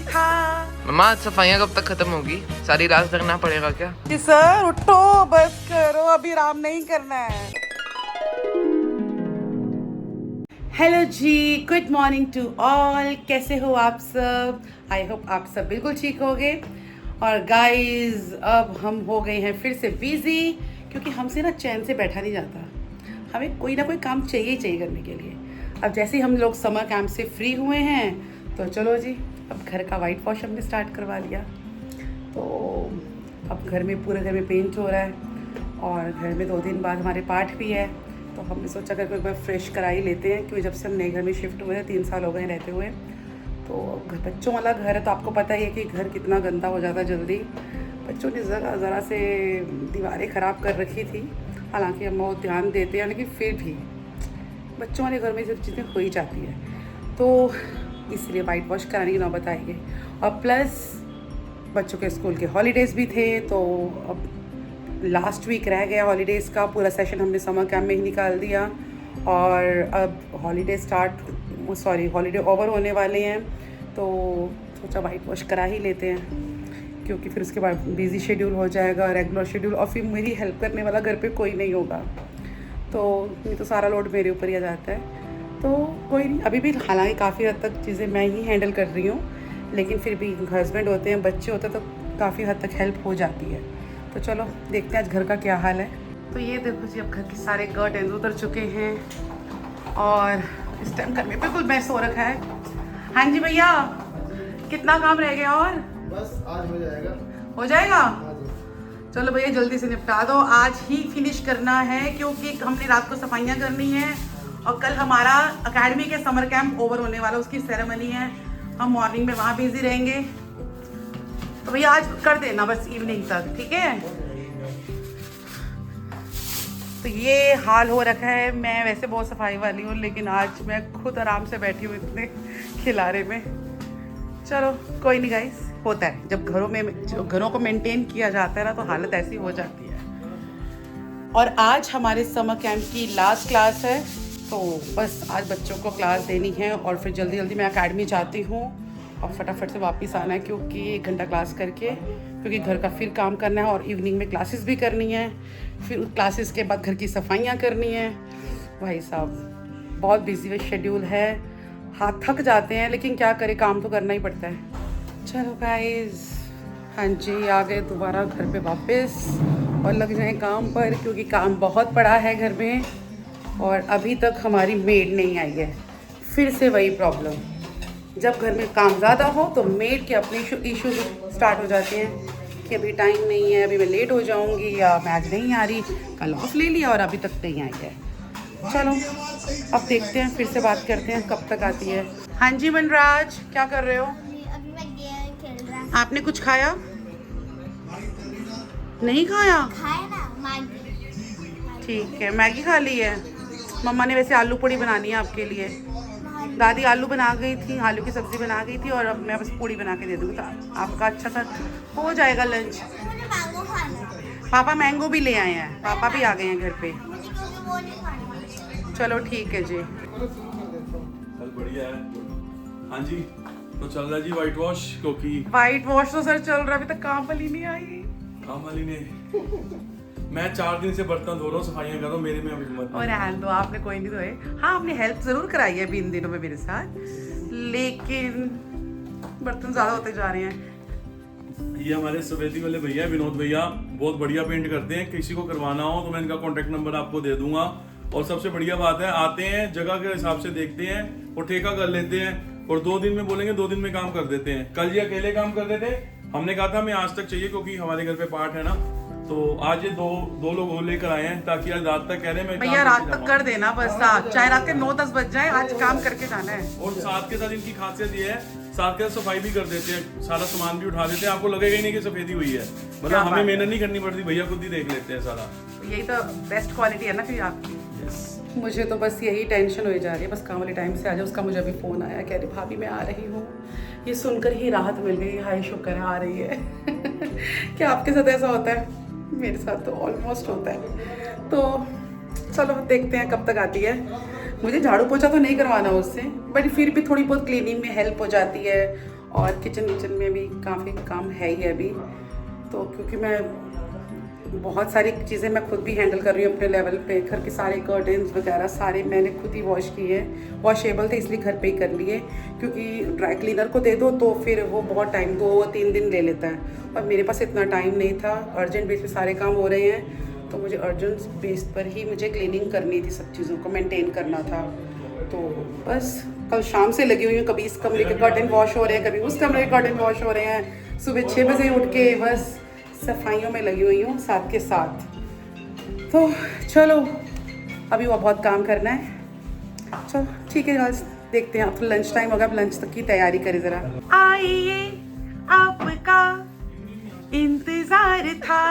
हाँ मम्मा सफाइयाँ कब तक खत्म होगी? सारी रात करना पड़ेगा क्या? जी सर उठो, बस करो, अभी आराम नहीं करना है। Hello ji, good morning to all. कैसे हो आप सब? आई होप आप सब बिल्कुल ठीक होगे। और गाइस अब हम हो गए हैं फिर से बिजी, क्योंकि हमसे ना चैन से बैठा नहीं जाता। हमें कोई ना कोई काम चाहिए ही चाहिए करने के लिए। अब जैसे ही हम लोग समर कैंप से फ्री हुए हैं तो चलो जी, अब घर का वाइट वॉश हमने स्टार्ट करवा लिया। तो अब घर में पूरे घर में पेंट हो रहा है और घर में 2 दिन बाद हमारे पाठ भी है। तो हमने सोचा कि एक बार फ्रेश करा ही लेते हैं, क्योंकि जब से हम नए घर में शिफ्ट हुए हैं 3 साल हो गए रहते हुए। तो घर बच्चों वाला घर है तो आपको पता ही है कि घर कितना गंदा हो जाता है जल्दी। बच्चों ने ज़रा से दीवारें ख़राब कर रखी थी। हालांकि हम बहुत ध्यान देते हैं, लेकिन फिर भी बच्चों वाले घर में सब चीज़ें हो ही जाती है। तो इसलिए वाइट वॉश कराने की नौबत आई है। और प्लस बच्चों के स्कूल के हॉलीडेज़ भी थे, तो अब लास्ट वीक रह गया हॉलीडेज़ का। पूरा सेशन हमने समर कैंप में ही निकाल दिया और अब हॉलीडे ओवर होने वाले हैं। तो सोचा वाइट वॉश करा ही लेते हैं, क्योंकि फिर उसके बाद बिज़ी शेड्यूल हो जाएगा, रेगुलर शेड्यूल, और फिर मेरी हेल्प करने वाला घर पे कोई नहीं होगा। तो ये तो सारा लोड मेरे ऊपर ही आ जाता है। तो कोई नहीं, अभी भी हालांकि काफ़ी हद तक चीज़ें मैं ही हैंडल कर रही हूँ, लेकिन फिर भी हस्बैंड होते हैं, बच्चे होते हैं, तो काफ़ी हद तक हेल्प हो जाती है। तो चलो देखते हैं आज घर का क्या हाल है। तो ये देखो जी, अब घर के सारे कर्टेन्स उतर चुके हैं और इस टाइम घर में बिल्कुल मैस हो रखा है। हाँ जी भैया, कितना काम रह गया? और बस आज हो जाएगा। हो जाएगा? हाँ जी। चलो भैया जल्दी से निपटा दो, आज ही फिनिश करना है, क्योंकि हमने रात को सफाइयाँ करनी है और कल हमारा एकेडमी के समर कैंप ओवर होने वाला, उसकी सेरेमनी है। हम मॉर्निंग में वहाँ बिजी रहेंगे। तो भैया आज कर देना बस इवनिंग तक, ठीक है? तो ये हाल हो रखा है। मैं वैसे बहुत सफाई वाली हूँ, लेकिन आज मैं खुद आराम से बैठी हूँ इतने खिलारे में। चलो कोई नहीं गाइस, होता है जब घरों को मेंटेन किया जाता है ना, तो हालत ऐसी हो जाती है। और आज हमारे समर कैंप की लास्ट क्लास है, तो बस आज बच्चों को क्लास देनी है और फिर जल्दी जल्दी मैं एकेडमी जाती हूँ और फटाफट से वापस आना है, क्योंकि 1 घंटा क्लास करके, क्योंकि घर का फिर काम करना है और इवनिंग में क्लासेस भी करनी है। फिर क्लासेस के बाद घर की सफाइयाँ करनी है। भाई साहब बहुत बिजी शेड्यूल है, हाथ थक जाते हैं, लेकिन क्या करें, काम तो करना ही पड़ता है। चलो गाइस, हाँ जी आ गए दोबारा घर पे वापस और लग जाए काम पर, क्योंकि काम बहुत पड़ा है घर में और अभी तक हमारी मेड नहीं आई है। फिर से वही प्रॉब्लम, जब घर में काम ज़्यादा हो तो मेड के अपने इशू स्टार्ट हो जाते हैं कि अभी टाइम नहीं है, अभी मैं लेट हो जाऊंगी, या मैं आज नहीं आ रही, कल ऑफ ले लिया और अभी तक नहीं आई है। चलो अब देखते हैं, फिर से बात करते हैं कब तक आती है। हाँ जी मनराज, क्या कर रहे हो? अभी मैं गेम खेल रहा हूँ। आपने कुछ खाया? नहीं खाया? खाए ना मैगी। ठीक है, मैगी खा ली है। मम्मा ने वैसे आलू पूड़ी बनानी है आपके लिए। दादी आलू बना गई थी, आलू की सब्ज़ी बना गई थी, और अब मैं बस पूड़ी बना के दे दूँगी, तो आपका अच्छा सा हो जाएगा लंच। मुझे मैंगो खाना है। पापा मैंगो भी ले आए हैं, पापा भी आ गए हैं घर पे। मुझे क्योंकि वो नहीं खाना। चलो ठीक है जी। चल बढ़िया है। हाँ जी, तो चल रहा है जी वाइट वॉश, क्योंकि वाइट वॉश तो सर चल रहा है, अभी तक काम वाली नहीं आई। काम वाली ने मैं 4 दिन से बर्तन धो रहा हूँ, सफाइयाँ कर रहा हूँ, मेरे में अभी हिम्मत और रहने दो, आपने कोई नहीं धोए। हाँ आपने हेल्प ज़रूर कराई है अभी इन दिनों में मेरे साथ, लेकिन बर्तन ज़्यादा होते जा रहे हैं। ये हमारे सफेदी वाले भैया विनोद भैया बहुत बढ़िया पेंट करते हैं। किसी को करवाना हो तो मैं इनका कॉन्टेक्ट नंबर आपको दे दूंगा। और सबसे बढ़िया बात है, आते हैं जगह के हिसाब से देखते हैं और ठेका कर लेते हैं, और 2 दिन में बोलेंगे 2 दिन में काम कर देते हैं। कल ये अकेले काम कर रहे थे, हमने कहा था हमें आज तक चाहिए, क्योंकि हमारे घर पे पाठ है ना, तो आज ये दो लोग और लेकर आए हैं, ताकि आज रात तक कह रहे हैं भैया रात तक कर देना बस, साथ चाहे रात के 9-10 बज जाए, आज काम करके जाना है। और साथ के साथ इनकी खासियत ये है, साथ के साथ सफाई भी कर देते हैं, सारा सामान भी उठा देते हैं, आपको लगेगा ही नहीं कि सफेदी हुई है। मतलब हमें मेहनत नहीं करनी पड़ती, भैया खुद ही देख लेते हैं सारा। यही तो बेस्ट क्वालिटी है ना फिर आपकी। मुझे तो बस यही टेंशन हो जा रही है, बस काम वाले टाइम से आ जाए। उसका मुझे अभी फ़ोन आया, कह रही भाभी मैं आ रही हूँ। ये सुनकर ही राहत मिल गई, हाय शुक्र है आ रही है। क्या आपके साथ ऐसा होता है? मेरे साथ तो ऑलमोस्ट होता है। तो चलो देखते हैं कब तक आती है। मुझे झाड़ू पोछा तो नहीं करवाना उससे, बट फिर भी थोड़ी बहुत क्लीनिंग में हेल्प हो जाती है और किचन में भी काफ़ी काम है ही अभी। तो क्योंकि मैं बहुत सारी चीज़ें मैं खुद भी हैंडल कर रही हूँ अपने लेवल पे। घर के सारे कर्टन्स वगैरह सारे मैंने खुद ही वॉश किए हैं, वॉशेबल थे इसलिए घर पे ही कर लिए, क्योंकि ड्राई क्लीनर को दे दो तो फिर वो बहुत टाइम 2-3 दिन ले लेता है और मेरे पास इतना टाइम नहीं था। अर्जेंट बेस पे सारे काम हो रहे हैं तो मुझे अर्जेंट बेस पर ही मुझे क्लीनिंग करनी थी, सब चीज़ों को मेंटेन करना था। तो बस कल शाम से लगी हुई हूँ, कभी इस कमरे के कर्टन वॉश हो रहे हैं, कभी उस कमरे के कर्टन वॉश हो रहे हैं। सुबह 6 बजे उठ के बस सफाइयों में लगी हुई हूँ साथ के साथ। तो चलो अभी वो बहुत काम करना है। चलो ठीक है गाइस, देखते हैं। अब तो लंच टाइम होगा, अब लंच तक की तैयारी करें ज़रा। आइए आपका इंतज़ार था,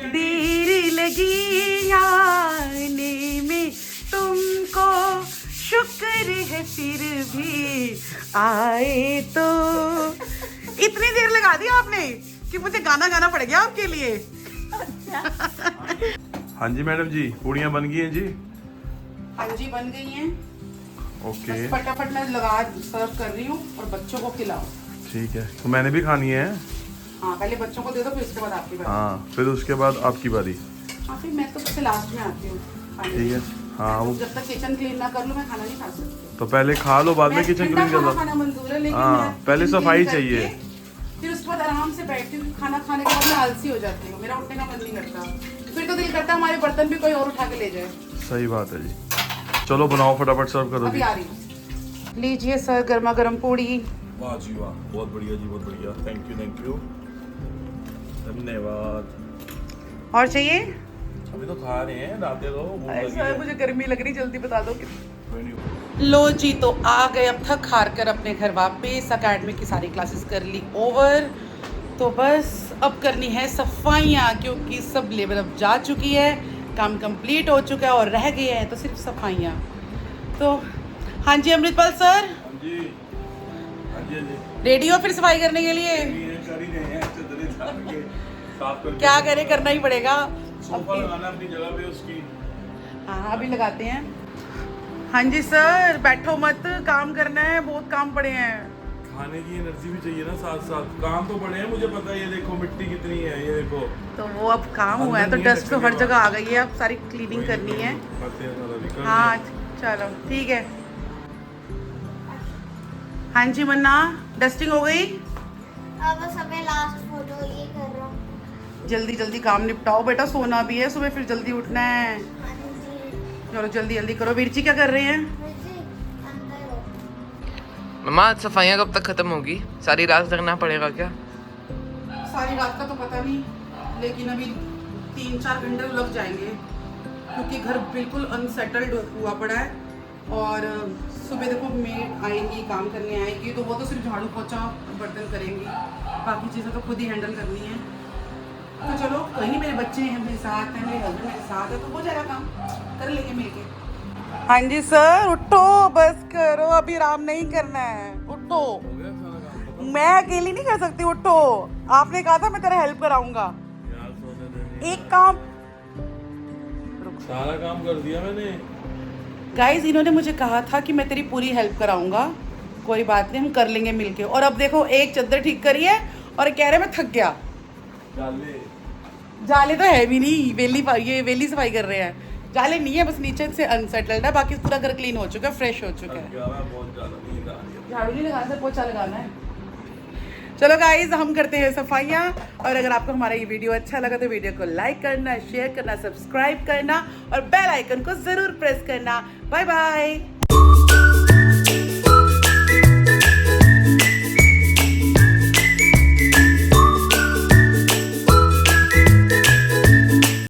देर लगी आने में तुमको, शुक्र है फिर भी आए तो। इतनी देर लगा दी आपने कि मुझे गाना गाना पड़ गया आपके लिए। हाँ जी मैडम जी, पूड़ियाँ बन गई हैं जी। हाँ जी बन गई हैं। ओके बस फटाफट मैं लगा सर्व कर रही हूँ और बच्चों को खिलाओ। ठीक है, तो मैंने भी खानी है। हाँ पहले बच्चों को दे दो फिर उसके बाद आपकी बारी। हाँ फिर उसके बाद आपकी बारी। हाँ फिर मैं तो सबसे लास्ट में आती हूँ। ठीक है। हाँ वो जब तक किचन क्लीन ना कर लूँ मैं खाना नहीं खा सकती। तो पहले खा लो, बाद में मैं किचन ठंडा क्लीन कर लो। खाना मंजूर है, लेकिन हाँ, मैं पहले kitchen सफाई clean करके चाहिए। फिर उसके बाद आराम से बैठती हूँ। खाना खाने के बाद मैं आलसी हो जाती हूँ, मेरा उठने का मन नहीं करता। फिर तो दिल करता है हमारे बर्तन भी कोई और उठा के ले जाए। सही बात है जी। चलो बनाओ फटाफट, सर्व करो अभी जी। आ रही हूँ। लीजिए सर गर्मा गर्म पूड़ी। वाह जी वाह, बहुत बढ़िया जी, बहुत बढ़िया। थैंक यू धन्यवाद। और चाहिए? अभी तो खा रहे हैं, लाते रहो, भूख लगी ऐसा है। मुझे गर्मी लग रही, जल्दी बता दो। कोई नहीं। लो जी, तो आ गए अब थक हार कर अपने घर वापस। अकेडमी की सारी क्लासेस कर ली ओवर। तो बस अब करनी है सफाइयाँ, क्योंकि सब लेबर अब जा चुकी है, काम कंप्लीट हो चुका है और रह गए हैं तो सिर्फ सफाइयाँ। तो हाँ जी अमृतपाल सर, हाँ जी, हाँ जी, हाँ जी। रेडी हो फिर सफाई करने के लिए? कर ही रहे हैं, चद्दरें झाड़ के, साफ करके। क्या करें, करना ही पड़ेगा। सोफा लगाना अपनी जगह पे उसकी। हाँ अभी लगाते हैं। हाँ जी सर, बैठो मत, काम करना है, बहुत काम पड़े हैं। खाने की एनर्जी भी चाहिए ना साथ साथ। काम तो बड़े हैं, मुझे पता है। ये देखो मिट्टी कितनी है, ये देखो। तो वो अब काम हुआ है तो अंदर नहीं डस्ट तो हर रखने जगह आ वाला। गई है, अब सारी क्लीनिंग करनी है। करते हैं सारा, निकल हाँ गए। चलो ठीक है। हाँ जी मन्ना, डस्टिंग हो गई? अब बस हमें लास्ट फोटो ये कर रहा हूँ। जल्दी जल्दी काम निपटाओ बेटा, सोना भी है सुबह, फिर जल्दी उठना है। हाँ जी, चलो जल्दी जल्दी करो। वीरची क्या कर रहे हैं? जी, अंदर हो। मम्मा आज सफाइयाँ कब तक खत्म होगी? सारी रात लगना पड़ेगा क्या? सारी रात का तो पता नहीं, लेकिन अभी 3-4 घंटे तो लग जाएंगे, क्योंकि घर बिल्कुल अनसेटल्ड हुआ पड़ा है। और सुबह देखो मेड आएंगी, काम करने आएंगी, तो वो तो सिर्फ झाड़ू पोछा बर्तन करेंगी, बाकी चीज़ें तो खुद ही हैंडल करनी है। तो चलो कोई नहीं, मेरे बच्चे हैं मेरे साथ हैं, मेरे हस्बैंड मेरे साथ है, तो हो जाएगा काम, कर लेंगे मिलके। हाँ जी सर, उठो बस करो, अभी आराम नहीं करना है, उठो। हो गया सारा काम? मैं अकेली नहीं कर सकती, उठो। आपने कहा था मैं तेरा हेल्प कराऊंगा। यार सोने देने। एक काम सारा काम कर दिया मैंने। गाइस, इन्होंने मुझे कहा था कि मैं तेरी पूरी हेल्प कराऊंगा, कोई बात नहीं, हम कर लेंगे मिलके। और अब देखो एक चादर ठीक करी है और कह रहे मैं थक गया। जाले जाले तो है भी नहीं, वेली सफाई कर रहे हैं। जाले नहीं है, बस नीचे से अनसेटल्ड है, बाकी पूरा घर क्लीन हो चुका है, फ्रेश हो चुका है। बहुत ज्यादा नींद आ रही है। झाड़ू नहीं लगाना, पोछा लगाना है। चलो गाइज, हम करते हैं सफाइयाँ। और अगर आपको हमारा ये वीडियो अच्छा लगा तो वीडियो को लाइक करना, शेयर करना, सब्सक्राइब करना और बेल आइकन को ज़रूर प्रेस करना। Bye bye.